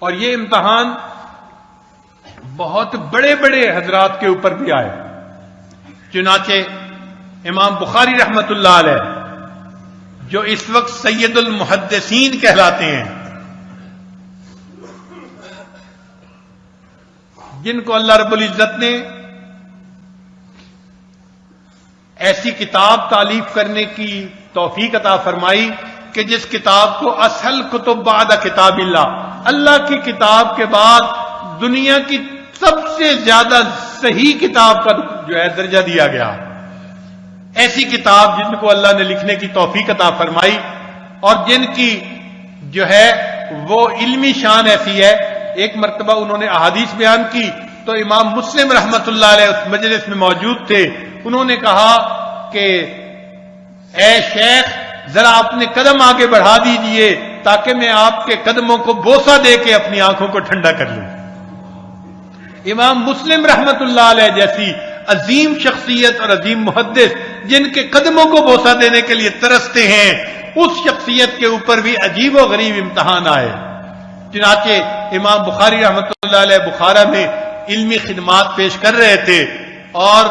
اور یہ امتحان بہت بڑے بڑے حضرات کے اوپر بھی آئے. چنانچہ امام بخاری رحمت اللہ علیہ جو اس وقت سید المحدثین کہلاتے ہیں، جن کو اللہ رب العزت نے ایسی کتاب تالیف کرنے کی توفیق عطا فرمائی کہ جس کتاب کو اصل کتب بعد کتاب اللہ کی کتاب کے بعد دنیا کی سب سے زیادہ صحیح کتاب کا جو ہے درجہ دیا گیا. ایسی کتاب جن کو اللہ نے لکھنے کی توفیق عطا فرمائی اور جن کی جو ہے وہ علمی شان ایسی ہے. ایک مرتبہ انہوں نے احادیث بیان کی تو امام مسلم رحمت اللہ علیہ اس مجلس میں موجود تھے. انہوں نے کہا کہ اے شیخ ذرا اپنے قدم آگے بڑھا دیجئے تاکہ میں آپ کے قدموں کو بوسہ دے کے اپنی آنکھوں کو ٹھنڈا کر لوں. امام مسلم رحمت اللہ علیہ جیسی عظیم شخصیت اور عظیم محدث جن کے قدموں کو بوسہ دینے کے لیے ترستے ہیں، اس شخصیت کے اوپر بھی عجیب و غریب امتحان آئے. چنانچہ امام بخاری رحمت اللہ علیہ بخارا میں علمی خدمات پیش کر رہے تھے اور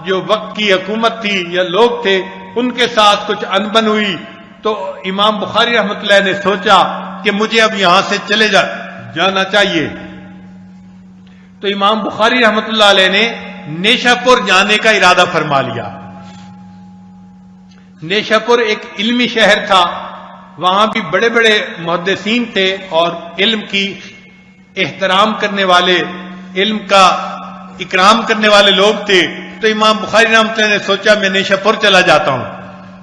جو وقت کی حکومت تھی یا لوگ تھے ان کے ساتھ کچھ انبن ہوئی تو امام بخاری رحمت اللہ نے سوچا کہ مجھے اب یہاں سے چلے جانا چاہیے. تو امام بخاری رحمت اللہ علیہ نے نیشا پور جانے کا ارادہ فرما لیا. نیشا پور ایک علمی شہر تھا، وہاں بھی بڑے بڑے محدثین تھے اور علم کی احترام کرنے والے، علم کا اکرام کرنے والے لوگ تھے. تو امام بخاری رحمۃ اللہ نے سوچا میں نیشا پور چلا جاتا ہوں.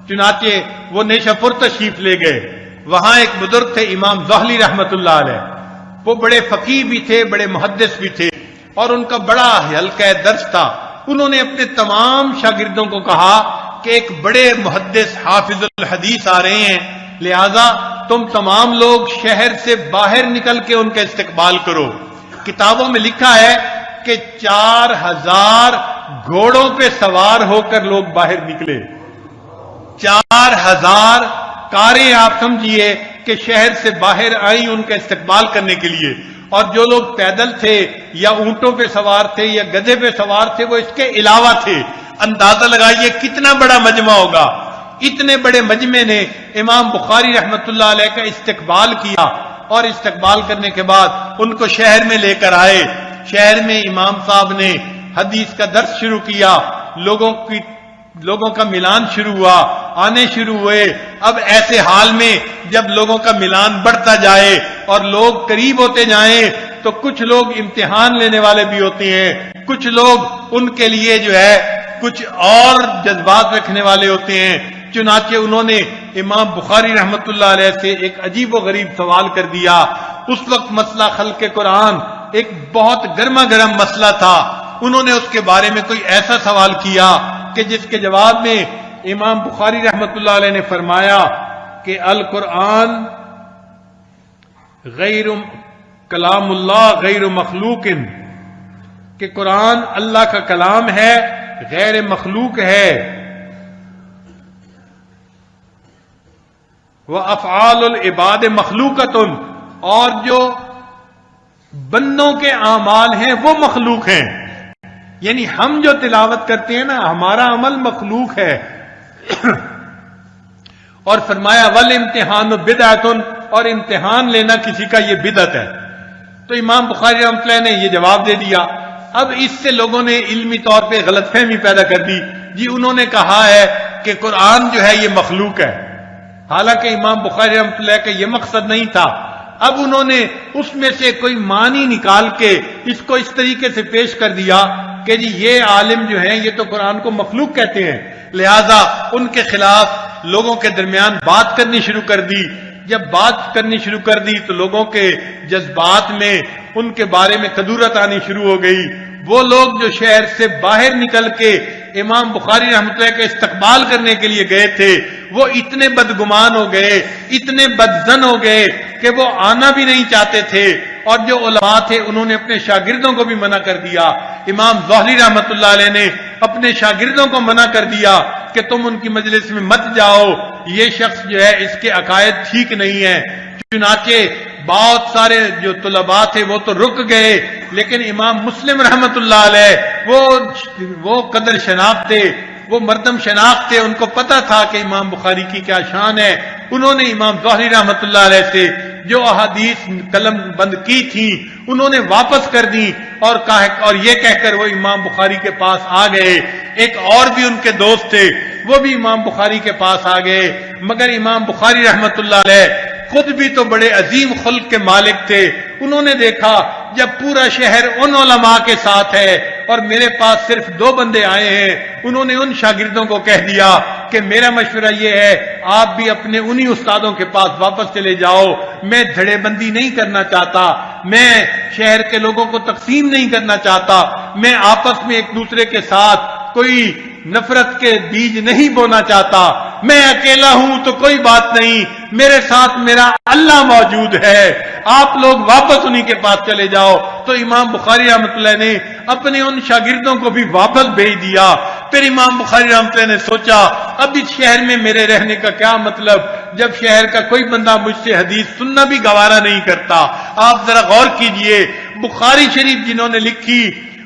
چنانچہ وہ نیشا پور تشریف لے گئے. وہاں ایک بزرگ تھے امام زہلی رحمت اللہ علیہ، وہ بڑے فقیہ بھی تھے، بڑے محدث بھی تھے اور ان کا بڑا حلقہ درس تھا. انہوں نے اپنے تمام شاگردوں کو کہا کہ ایک بڑے محدث حافظ الحدیث آ رہے ہیں، لہذا تم تمام لوگ شہر سے باہر نکل کے ان کا استقبال کرو. کتابوں میں لکھا ہے کہ 4000 گھوڑوں پہ سوار ہو کر لوگ باہر نکلے. 4000 کاریں آپ سمجھیے کہ شہر سے باہر آئیں ان کا استقبال کرنے کے لیے، اور جو لوگ پیدل تھے یا اونٹوں پہ سوار تھے یا گدھے پہ سوار تھے وہ اس کے علاوہ تھے. اندازہ لگائیے کتنا بڑا مجمع ہوگا. اتنے بڑے مجمع نے امام بخاری رحمت اللہ علیہ کا استقبال کیا اور استقبال کرنے کے بعد ان کو شہر میں لے کر آئے. شہر میں امام صاحب نے حدیث کا درس شروع کیا، لوگوں کا ملان شروع ہوا، آنے شروع ہوئے. اب ایسے حال میں جب لوگوں کا ملان بڑھتا جائے اور لوگ قریب ہوتے جائیں تو کچھ لوگ امتحان لینے والے بھی ہوتے ہیں، کچھ لوگ ان کے لیے جو ہے کچھ اور جذبات رکھنے والے ہوتے ہیں. چنانچہ انہوں نے امام بخاری رحمت اللہ علیہ سے ایک عجیب و غریب سوال کر دیا. اس وقت مسئلہ خلق قرآن ایک بہت گرما گرم مسئلہ تھا. انہوں نے اس کے بارے میں کوئی ایسا سوال کیا کہ جس کے جواب میں امام بخاری رحمت اللہ علیہ نے فرمایا کہ القرآن غیر کلام اللہ غیر مخلوق، کہ قرآن اللہ کا کلام ہے، غیر مخلوق ہے. وَأَفْعَالُ الْعِبَادِ مَخْلُوقَةٌ، اور جو بندوں کے اعمال ہیں وہ مخلوق ہیں. یعنی ہم جو تلاوت کرتے ہیں نا ہمارا عمل مخلوق ہے. اور فرمایا وَالْإِمْتِحَانُ بِدْعَةٌ، اور امتحان لینا کسی کا یہ بدعت ہے. تو امام بخاری رحمۃ اللہ نے یہ جواب دے دیا. اب اس سے لوگوں نے علمی طور پہ غلط فہمی پیدا کر دی. جی انہوں نے کہا ہے کہ قرآن جو ہے یہ مخلوق ہے، حالانکہ امام بخاری رحمۃ اللہ کا یہ مقصد نہیں تھا. اب انہوں نے اس میں سے کوئی معنی نکال کے اس کو اس طریقے سے پیش کر دیا کہ جی یہ عالم جو ہیں یہ تو قرآن کو مخلوق کہتے ہیں، لہذا ان کے خلاف لوگوں کے درمیان بات کرنی شروع کر دی. جب بات کرنی شروع کر دی تو لوگوں کے جذبات میں ان کے بارے میں کدورت آنی شروع ہو گئی. وہ لوگ جو شہر سے باہر نکل کے امام بخاری رحمۃ اللہ کا استقبال کرنے کے لیے گئے تھے وہ اتنے بدگمان ہو گئے، اتنے بدظن ہو گئے کہ وہ آنا بھی نہیں چاہتے تھے. اور جو علماء تھے انہوں نے اپنے شاگردوں کو بھی منع کر دیا. امام زہری رحمۃ اللہ علیہ نے اپنے شاگردوں کو منع کر دیا کہ تم ان کی مجلس میں مت جاؤ، یہ شخص جو ہے اس کے عقائد ٹھیک نہیں ہے. چنانچہ بہت سارے جو طلباء تھے وہ تو رک گئے، لیکن امام مسلم رحمت اللہ علیہ وہ قدر شناخت تھے، وہ مردم شناخت تھے، ان کو پتا تھا کہ امام بخاری کی کیا شان ہے۔ انہوں نے امام ظاہری رحمت اللہ علیہ سے جو احادیث قلم بند کی تھی انہوں نے واپس کر دی اور یہ کہہ کر وہ امام بخاری کے پاس آ گئے۔ ایک اور بھی ان کے دوست تھے، وہ بھی امام بخاری کے پاس آ گئے، مگر امام بخاری رحمت اللہ علیہ خود بھی تو بڑے عظیم خلق کے مالک تھے۔ انہوں نے دیکھا جب پورا شہر ان علماء کے ساتھ ہے اور میرے پاس صرف 2 بندے آئے ہیں، انہوں نے ان شاگردوں کو کہہ دیا کہ میرا مشورہ یہ ہے آپ بھی اپنے انہی استادوں کے پاس واپس چلے جاؤ، میں دھڑے بندی نہیں کرنا چاہتا، میں شہر کے لوگوں کو تقسیم نہیں کرنا چاہتا، میں آپس میں ایک دوسرے کے ساتھ کوئی نفرت کے بیج نہیں بونا چاہتا، میں اکیلا ہوں تو کوئی بات نہیں، میرے ساتھ میرا اللہ موجود ہے، آپ لوگ واپس انہی کے پاس چلے جاؤ۔ تو امام بخاری رحمۃ اللہ نے اپنے ان شاگردوں کو بھی واپس بھیج دیا۔ پھر امام بخاری رحمۃ اللہ نے سوچا اب اس شہر میں میرے رہنے کا کیا مطلب، جب شہر کا کوئی بندہ مجھ سے حدیث سننا بھی گوارا نہیں کرتا۔ آپ ذرا غور کیجئے، بخاری شریف جنہوں نے لکھی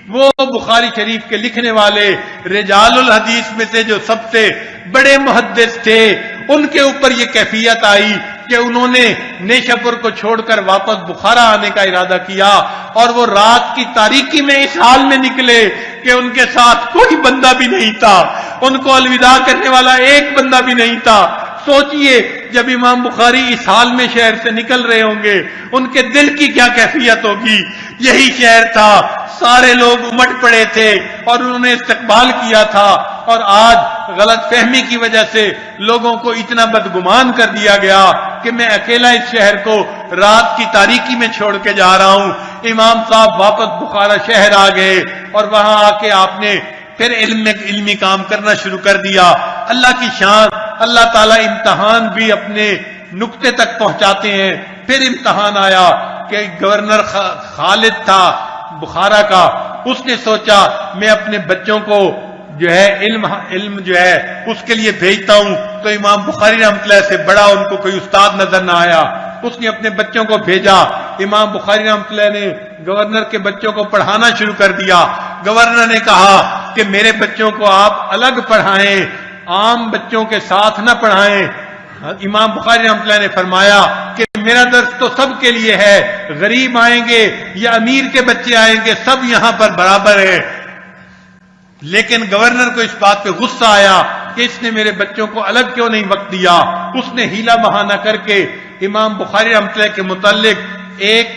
وہ بخاری شریف کے لکھنے والے رجال الحدیث میں سے جو سب سے بڑے محدث تھے، ان کے اوپر یہ کیفیت آئی کہ انہوں نے نیشا پور کو چھوڑ کر واپس بخارا آنے کا ارادہ کیا، اور وہ رات کی تاریکی میں اس حال میں نکلے کہ ان کے ساتھ کوئی بندہ بھی نہیں تھا، ان کو الوداع کرنے والا ایک بندہ بھی نہیں تھا۔ سوچئے جب امام بخاری اس حال میں شہر سے نکل رہے ہوں گے ان کے دل کی کیا کیفیت ہوگی۔ یہی شہر تھا، سارے لوگ امٹ پڑے تھے اور انہوں نے استقبال کیا تھا، اور آج غلط فہمی کی وجہ سے لوگوں کو اتنا بدگمان کر دیا گیا کہ میں اکیلا اس شہر کو رات کی تاریکی میں چھوڑ کے جا رہا ہوں۔ امام صاحب واپس بخارا شہر آ گئے اور وہاں آ کے آپ نے پھر علمی کام کرنا شروع کر دیا۔ اللہ کی شان، اللہ تعالیٰ امتحان بھی اپنے نقطے تک پہنچاتے ہیں۔ پھر امتحان آیا کہ گورنر خالد تھا بخارا کا، اس نے سوچا میں اپنے بچوں کو جو ہے علم جو ہے اس کے لیے بھیجتا ہوں، تو امام بخاری رحمۃ اللہ سے بڑا ان کو کوئی استاد نظر نہ آیا، اس نے اپنے بچوں کو بھیجا۔ امام بخاری رحمۃ اللہ نے گورنر کے بچوں کو پڑھانا شروع کر دیا۔ گورنر نے کہا کہ میرے بچوں کو آپ الگ پڑھائیں، عام بچوں کے ساتھ نہ پڑھائیں۔ امام بخاری رحمۃ اللہ نے فرمایا کہ میرا درس تو سب کے لیے ہے، غریب آئیں گے یا امیر کے بچے آئیں گے سب یہاں پر برابر ہیں۔ لیکن گورنر کو اس بات پہ غصہ آیا کہ اس نے میرے بچوں کو الگ کیوں نہیں وقت دیا۔ اس نے ہیلا بہانہ کر کے امام بخاری رحمۃ اللہ کے متعلق ایک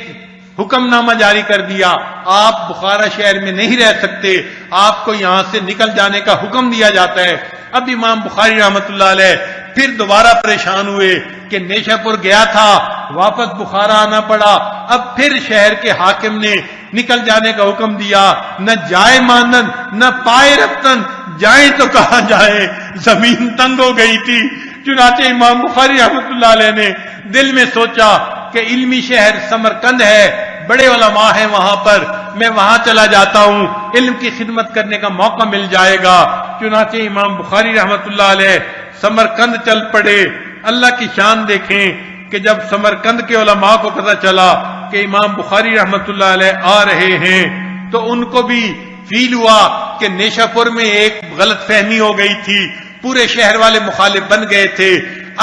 حکم نامہ جاری کر دیا، آپ بخارا شہر میں نہیں رہ سکتے، آپ کو یہاں سے نکل جانے کا حکم دیا جاتا ہے۔ اب امام بخاری رحمۃ اللہ علیہ پھر دوبارہ پریشان ہوئے کہ نیشا پور گیا تھا، واپس بخارا آنا پڑا، اب پھر شہر کے حاکم نے نکل جانے کا حکم دیا، نہ جائے مانن نہ پائے رفتن، جائیں تو کہاں جائیں، زمین تنگ ہو گئی تھی۔ چنانچہ امام بخاری رحمۃ اللہ علیہ نے دل میں سوچا کہ علمی شہر سمرقند ہے، بڑے علماء ہیں وہاں پر، میں وہاں چلا جاتا ہوں، علم کی خدمت کرنے کا موقع مل جائے گا۔ چنانچہ امام بخاری رحمۃ اللہ علیہ سمرقند چل پڑے۔ اللہ کی شان دیکھیں کہ جب سمرقند کے علماء کو پتہ چلا کہ امام بخاری رحمۃ اللہ علیہ آ رہے ہیں تو ان کو بھی فیل ہوا کہ نیشا پور میں ایک غلط فہمی ہو گئی تھی، پورے شہر والے مخالف بن گئے تھے،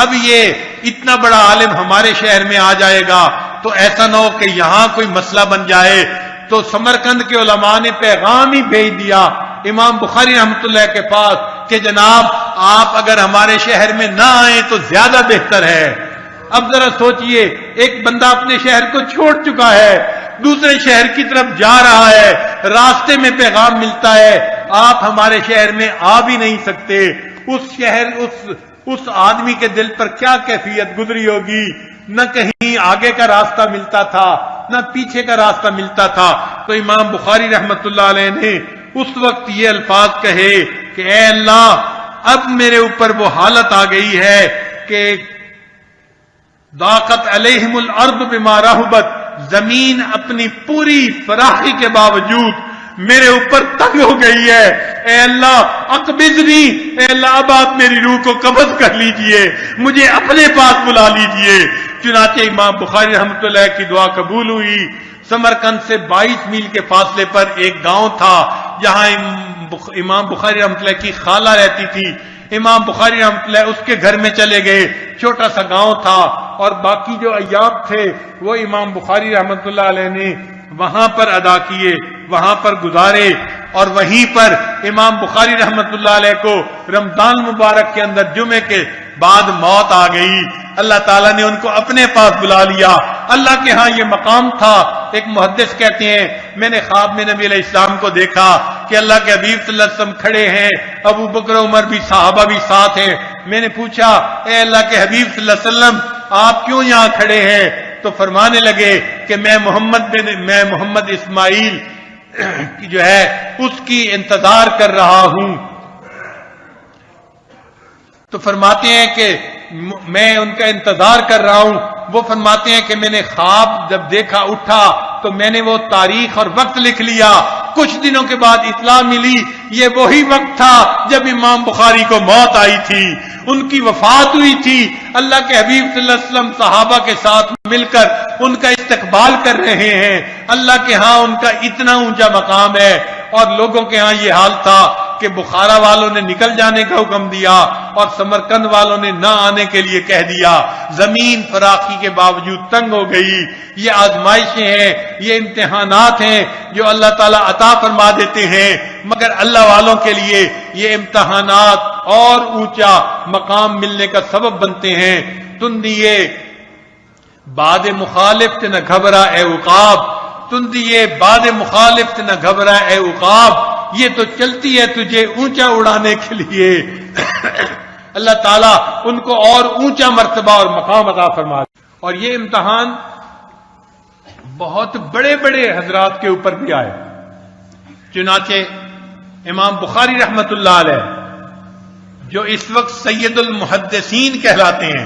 اب یہ اتنا بڑا عالم ہمارے شہر میں آ جائے گا تو ایسا نہ ہو کہ یہاں کوئی مسئلہ بن جائے۔ تو سمرقند کے علماء نے پیغام ہی بھیج دیا امام بخاری رحمۃ اللہ کے پاس کہ جناب آپ اگر ہمارے شہر میں نہ آئیں تو زیادہ بہتر ہے۔ اب ذرا سوچئے، ایک بندہ اپنے شہر کو چھوڑ چکا ہے، دوسرے شہر کی طرف جا رہا ہے، راستے میں پیغام ملتا ہے آپ ہمارے شہر میں آ بھی نہیں سکتے۔ اس آدمی کے دل پر کیا کیفیت گزری ہوگی، نہ کہیں آگے کا راستہ ملتا تھا نہ پیچھے کا راستہ ملتا تھا۔ تو امام بخاری رحمۃ اللہ علیہ نے اس وقت یہ الفاظ کہے کہ اے اللہ، اب میرے اوپر وہ حالت آ گئی ہے کہ ضاقت علیہم الارض بما رحبت، زمین اپنی پوری فراخی کے باوجود میرے اوپر تنگ ہو گئی ہے۔ اے اللہ اقبضنی، اے اللہ اب آپ میری روح کو قبض کر لیجئے، مجھے اپنے پاس بلا لیجئے، چنانچہ امام بخاری رحمۃ اللہ کی دعا قبول ہوئی. سمرقند سے 22 میل کے فاصلے پر ایک گاؤں تھا جہاں امام بخاری رحمۃ اللہ کی خالہ رہتی تھی. امام بخاری رحمۃ اللہ اس کے گھر میں چلے گئے. چھوٹا سا گاؤں تھا اور باقی جو ایام تھے وہ امام بخاری رحمۃ اللہ علیہ نے وہاں پر ادا کیے، وہاں پر گزارے. اور وہیں پر امام بخاری رحمۃ اللہ علیہ کو رمضان مبارک کے اندر جمعے کے بعد موت آ گئی. اللہ تعالیٰ نے ان کو اپنے پاس بلا لیا. اللہ کے ہاں یہ مقام تھا. ایک محدث کہتے ہیں میں نے خواب میں نبی علیہ السلام کو دیکھا کہ اللہ کے حبیب صلی اللہ علیہ وسلم کھڑے ہیں، ابو بکر عمر بھی، صحابہ بھی ساتھ ہیں. میں نے پوچھا اے اللہ کے حبیب صلی اللہ علیہ وسلم آپ کیوں یہاں کھڑے ہیں؟ تو فرمانے لگے کہ میں محمد اسماعیل کی جو ہے اس کی انتظار کر رہا ہوں. تو فرماتے ہیں کہ میں ان کا انتظار کر رہا ہوں. وہ فرماتے ہیں کہ میں نے خواب جب دیکھا اٹھا تو میں نے وہ تاریخ اور وقت لکھ لیا. کچھ دنوں کے بعد اطلاع ملی یہ وہی وقت تھا جب امام بخاری کو موت آئی تھی، ان کی وفات ہوئی تھی. اللہ کے حبیب صلی اللہ علیہ وسلم صحابہ کے ساتھ مل کر ان کا استقبال کر رہے ہیں. اللہ کے ہاں ان کا اتنا اونچا مقام ہے. اور لوگوں کے ہاں یہ حال تھا کہ بخارا والوں نے نکل جانے کا حکم دیا اور سمرقند والوں نے نہ آنے کے لیے کہہ دیا. زمین فراخی کے باوجود تنگ ہو گئی. یہ آزمائشیں ہیں، یہ امتحانات ہیں جو اللہ تعالیٰ عطا فرما دیتے ہیں، مگر اللہ والوں کے لیے یہ امتحانات اور اونچا مقام ملنے کا سبب بنتے ہیں. تندیے باد مخالف نہ گھبرا اے عقاب، تندیے باد مخالف نہ گھبرا اے عقاب، یہ تو چلتی ہے تجھے اونچا اڑانے کے لیے. اللہ تعالیٰ ان کو اور اونچا مرتبہ اور مقام عطا فرما. اور یہ امتحان بہت بڑے بڑے حضرات کے اوپر بھی آئے. چنانچہ امام بخاری رحمۃ اللہ علیہ جو اس وقت سید المحدثین کہلاتے ہیں،